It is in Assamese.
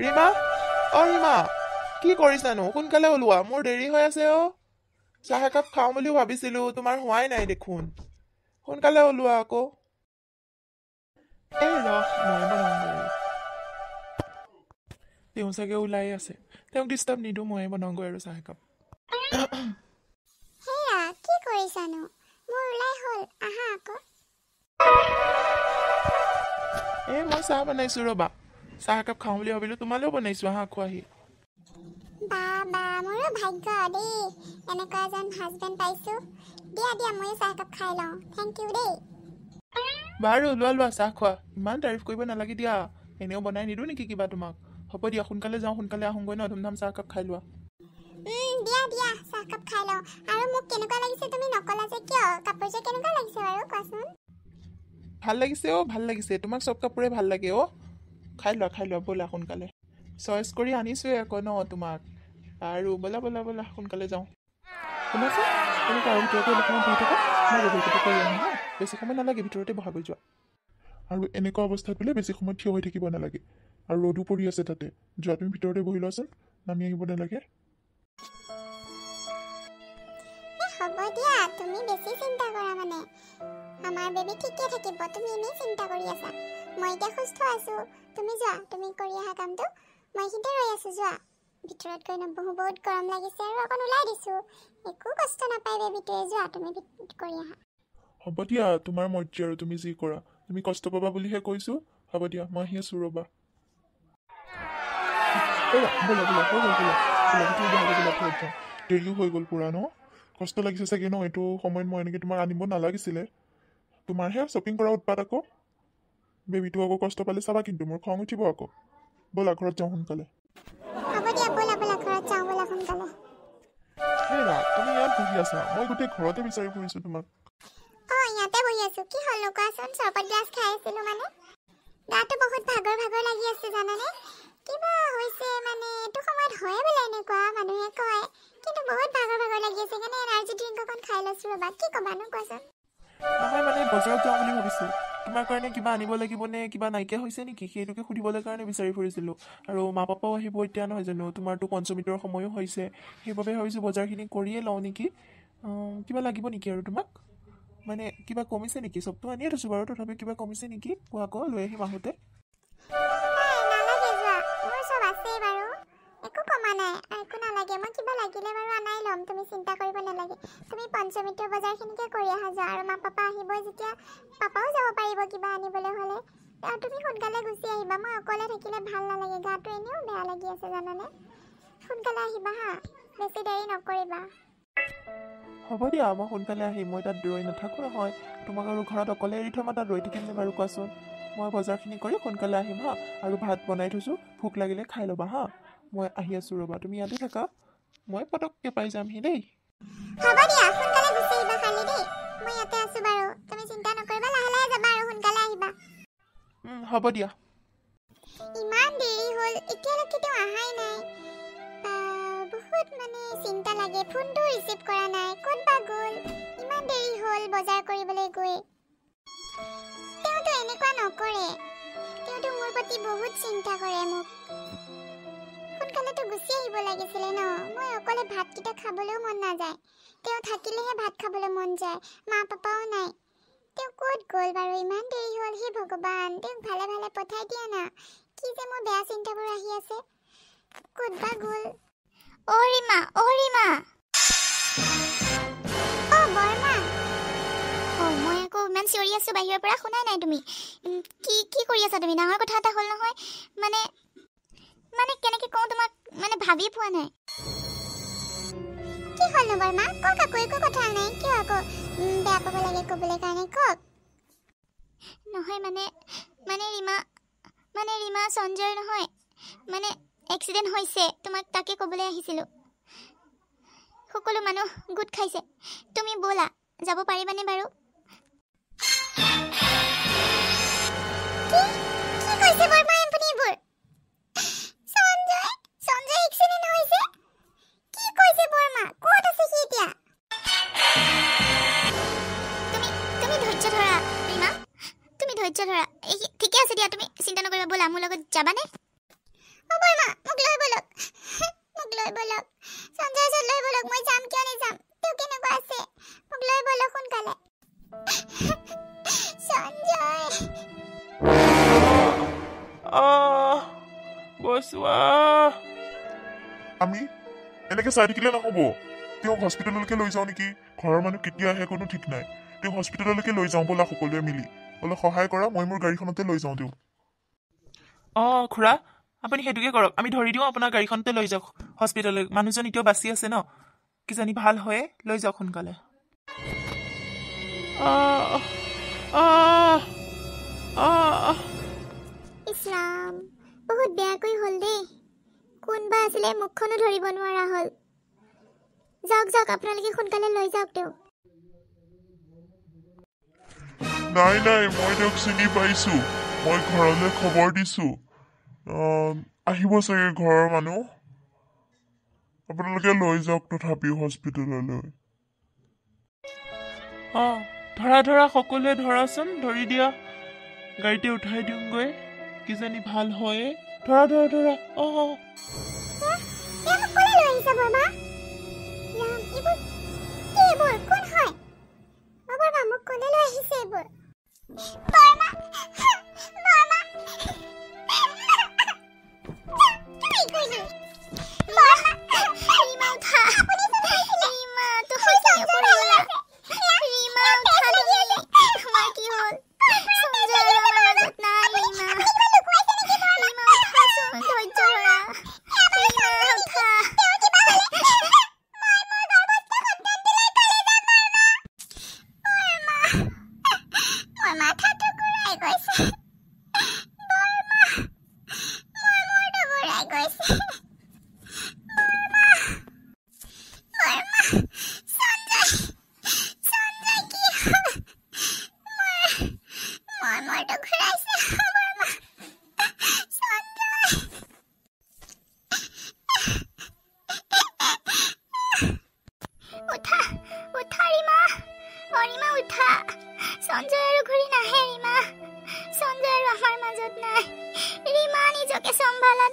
ৰীমা ৰীমা কি কৰিছানো সোনকালে ওলোৱা মোৰ দেৰি হৈ আছে চাহ একাপ খাওঁ বুলি ভাবিছিলো তোমাৰ হোৱাই নাই দেখোন সোনকালে ওলোৱা আকৌ এই ৰহ মই বনাওঁগৈ তেওঁ চাগে ওলাই আছে তেওঁক ডিষ্টাৰ্ব নিদিওঁ ময়ে বনাওঁগৈ আৰু চাহ একাপ হেয়া কি কৰিছানো মোৰ ওলাই হ'ল আহা আকৌ মই চাহ বনাইছো ৰবা চাহ একাপ খাওঁ বুলি ভাবিলো তোমালৈও বনাইছো আহা খোৱাহি বা মোৰো ভাগ্য দেই এনেকুৱা এজন হাজবেণ্ড পাইছো দিয়া মই চাহ একাপ খাই লওঁ থেংক ইউ দেই বাৰু লোৱা চাহ খোৱা ইমান তাৰিফ কৰিব নালাগে দিয়া এনেও বনাই নিদিওঁ নেকি কিবা তোমাক হ'ব দিয়া সোনকালে যাওঁ সোনকালে আহোঁগৈ ন ধুমধাম চাহ একাপ খাই লোৱা দিয়া চাহ কাপ খাই লওঁ আৰু মোক কেনেকুৱা লাগিছে তুমি নকলা যে কিয় কাপোৰ যে কেনেকুৱা লাগিছে বাৰু কোৱাচোন ভাল লাগিছে তোমাক চব কাপোৰে ভাল লাগে খাই লোৱা ব'লা সোনকালে চইচ কৰি আনিছোৱে আকৌ ন তোমাক আৰু ব'লা সোনকালে যাওঁ শুনাচোন তুমি তাৰ ভিতৰতে অলপমান বহি থাকা মই গধূলি কৰি আহোঁ হা বেছি সময় নালাগে ভিতৰতে বহাগৈ যোৱা আৰু এনেকুৱা অৱস্থাত বোলে বেছি সময় থিয় হৈ থাকিব নালাগে আৰু ৰ'দো পৰি আছে তাতে যোৱা তুমি ভিতৰতে বহি লোৱাচোন নামি আহিব নালাগে হ'ব দিয়া তুমি বেছি চিন্তা কৰা মানে আমাৰ বেবী ঠিকে থাকিব তুমি এনেই চিন্তা কৰি আছা মই এতিয়া সুস্থ আছো তুমি যোৱা তুমি কৰি আহা কামটো মই এইখিনিতে ৰৈ আছো যোৱা ভিতৰত গৈ নবহো বহুত গৰম লাগিছে আৰু অকণ ওলাই দিছো একো কষ্ট নাপায় বেবীটোৱে যোৱা তুমি কৰি আহা হ'ব দিয়া তোমাৰ মৰ্জি আৰু তুমি যি কৰা তুমি কষ্ট পাবা বুলিহে কৈছো হ'ব দিয়া মই আহি আছো ৰ'বা দেৰিও হৈ গ'ল পুৰা ন কষ্ট লাগিছে চাগে ন এইটো সময়ত মই এনেকৈ তোমাক আনিব নালাগিছিলে তোমাৰহে শ্বপিং কৰা উৎপাত আকৌ বেবীটো আকৌ কষ্ট পালে চাবা কিন্তু মোৰ খং উঠিব আকৌ ব'লা ঘৰত যাওঁ সোনকালে তুমি ইয়াত বহি আছা মই গোটেই ঘৰতে বিচাৰি ফুৰিছো তোমাক ইয়াতে বহি আছো কি হ'ল কোৱাচোন চৰবত গ্লাছ খাই আছিলো মানে গাটো বহুত ভাগৰ লাগি আছে জানানে কিবা হৈছে মানে এইটো সময়ত হয় বোলে এনেকুৱা মানুহে কয় কিন্তু বহুত ভাগৰ লাগি আছে কাৰণে এনাৰ্জি ড্ৰিংক অকণ খাই লৈছো ৰ'বা কি ক'বানো কোৱাচোন নহয় মানে বজাৰত যাওঁ বুলি ভাবিছো তোমাৰ কাৰণে কিবা আনিব লাগিব নে কিবা নাইকিয়া হৈছে নেকি সেইটোকে সুধিবলৈ কাৰণে বিচাৰি ফুৰিছিলো আৰু মা পাপাও আহিব এতিয়া নহয় জানো তোমাৰতো পঞ্চমৃতৰ সময়ো হৈছে সেইবাবে ভাবিছো বজাৰখিনি কৰিয়ে লওঁ নেকি কিবা লাগিব নেকি আৰু তোমাক মানে কিবা কমিছে নেকি চবটো আনিয়ে থৈছো বাৰু তথাপি কিবা কমিছে নেকি কোৱা আকৌ লৈ আহিম আহোঁতে তুমি চিন্তা কৰিব নালাগে তুমি পঞ্চমৃতৰ বজাৰখিনিকে কৰি আহা যোৱা আৰু মা পাপা আহিব যেতিয়া পাপাও যাব পাৰিব কিবা আনিবলৈ হ'লে আৰু তুমি সোনকালে গুচি আহিবা মই অকলে থাকিলে ভাল নালাগে গাটো এনেও বেয়া লাগি আছে জানানে সোনকালে আহিবা হা বেছি দেৰি নকৰিবা হ'ব দিয়া মই সোনকালে আহিম মই তাত ৰৈ নাথাকোঁ নহয় তোমাক আৰু ঘৰত অকলে এৰি থৈ মই তাত ৰৈ থাকিম নে বাৰু কোৱাচোন মই বজাৰখিনি কৰি সোনকালে আহিম হা আৰু ভাত বনাই থৈছোঁ ভোক লাগিলে খাই ল'বা হা মই আহি আছোঁ ৰ'বা তুমি ইয়াতে থাকা মই পটককৈ পাই যামহি দেই হ'ব দিয়া সোনকালে গুচি আহিবা খালি দেই মই ইয়াতে আছো বাৰু তুমি চিন্তা নকৰিবা লাহে যাবা আৰু সোনকালে আহিবা হ'ব দিয়া ইমান দেৰি হ'ল এতিয়ালৈকে তেওঁ আহাই নাই বহুত মানে চিন্তা লাগে ফোনটো ৰিচিভ কৰা নাই ক'ত বা গ'ল ইমান দেৰি হ'ল বজাৰ কৰিবলৈ গৈ তেওঁতো এনেকুৱা নকৰে তেওঁতো মোৰ প্ৰতি বহুত চিন্তা কৰে মোক সোনকালেতো গুচি আহিব লাগিছিলে ন মই অকলে ভাতকেইটা খাবলৈও মন নাযায় তেওঁ থাকিলেহে ভাত খাবলৈ মন যায় মা পাপাও নাই তেওঁ ক'ত গ'ল বাৰু ইমান দেৰি হ'ল হে ভগৱান তেওঁক ভালে পঠাই দিয়া না কি যে মোৰ বেয়া চিন্তাবোৰ আহি আছে ক'ত বা গ'ল ৰীমা বৰমা মই আকৌ ইমান চিঞৰি আছো বাহিৰৰ পৰা শুনাই নাই তুমি কি কৰি আছা তুমি ডাঙৰ কথা এটা হ'ল নহয় মানে কেনেকৈ কওঁ তোমাক মানে ভাবি পোৱা নাই কি হ'লনো বৰমা কওক আকৌ একো কথা নাই কিয় আকৌ বেয়া পাব লাগে ক'বলৈ কাৰণে কওক নহয় মানে ৰীমা সঞ্জয়ৰ নহয় মানে এক্সিডেণ্ট হৈছে তোমাক তাকে ক'বলৈ আহিছিলোঁ সকলো মানুহ গোট খাইছে তুমি ব'লা যাব পাৰিবানে বাৰু কি কৈছে বৰমা এম্পনীবোৰ সঞ্জয় এক্সিডেণ্ট হৈছে কি কৈছে বৰমা ক'ত আছে সি এতিয়া তুমি ধৈৰ্য ধৰা ৰীমা তুমি ধৈৰ্য ধৰা ঠিকে আছে দিয়া তুমি চিন্তা নকৰিবা ব'লা মোৰ লগত যাবানে বৰমা বচোৱা আমি এনেকে চাই থাকিলে নহ'ব তেওঁক হস্পিটেললৈকে লৈ যাওঁ নেকি ঘৰৰ মানুহ কেতিয়া আহে কোনো ঠিক নাই তেওঁক হস্পিটেললৈকে লৈ যাওঁ ব'লা সকলোৱে মিলি অলপ সহায় কৰা মই মোৰ গাড়ীখনতে লৈ যাওঁ তেওঁক খুৰা আপুনি সেইটোকে কৰক আমি ধৰি দিওঁ আপোনাৰ গাড়ীখনতে লৈ যাওক হস্পিটেললৈ মানুহজন এতিয়াও বাচি আছে ন কিজানি ভাল হয় লৈ যাওক সোনকালে ইছৰাম বহুত বেয়াকৈ হ'ল দেই কোনবা আছিলে মুখখনো ধৰিব নোৱাৰা হ'ল যাওক যাওক আপোনালোকে সোনকালে লৈ যাওক তেওঁক নাই নাই মই তেওঁক চিনি পাইছোঁ মই ঘৰলৈ খবৰ দিছোঁ আহিব চাগে ঘৰৰ মানুহ আপোনালোকে লৈ যাওক তথাপিও হস্পিটেললৈ ধৰা সকলোৱে ধৰাচোন ধৰি দিয়া গাড়ীতে উঠাই দিওঁগৈ কিজানি ভাল হয় ধৰা সঞ্জয় আৰু ঘূৰি নাহে ৰীমা সঞ্জয় আৰু আমাৰ মাজত নাই ৰীমা নিজকে চম্ভালা